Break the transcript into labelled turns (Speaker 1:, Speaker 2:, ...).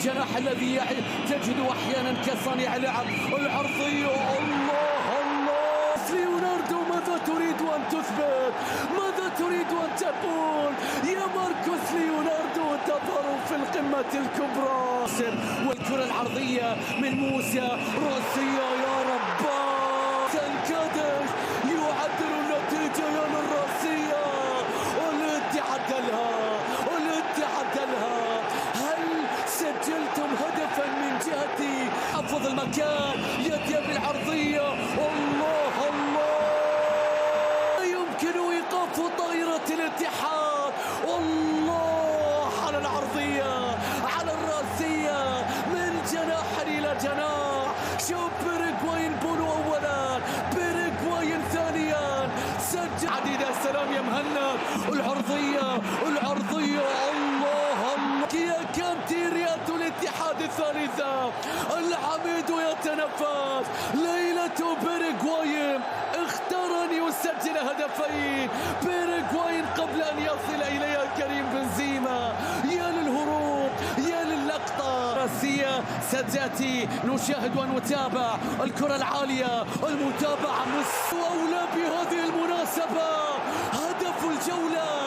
Speaker 1: الجناح الذي تجد احيانا كصانع لعب العرضيه. الله الله، ليوناردو ماذا تريد ان تثبت؟ ماذا تريد ان تقول يا ماركوس ليوناردو؟ تظهر في القمه الكبرى. والكره العرضيه من موسى روسيا، يا رب تنكدش، يعدل النتيجه يا الراسيه. الاتحاد عدلها. هل سجلتم هدفا من جهتي؟ حفظ المكان، يدي بالعرضية. الله الله، لا يمكن إيقاف طائرة الاتحاد. الله على العرضية، على الراسية، من جناح إلى جناح. شوف بيريغواين بونو أولا، بيريغواين ثانيا، سجل عديد. السلام يا مهند، العرضية. الله كيا كانتي رياض الاتحاد الثالثة. العميد يتنفس. ليلة بيريغواين اختار أن يسجل هدفين. بيريغواين قبل أن يصل إليها كريم بنزيما. يا للهروب، يا للقطة. راسية ستأتي، نشاهد ونتابع الكرة العالية، المتابعة أولى بهذه المناسبة. هدف الجولة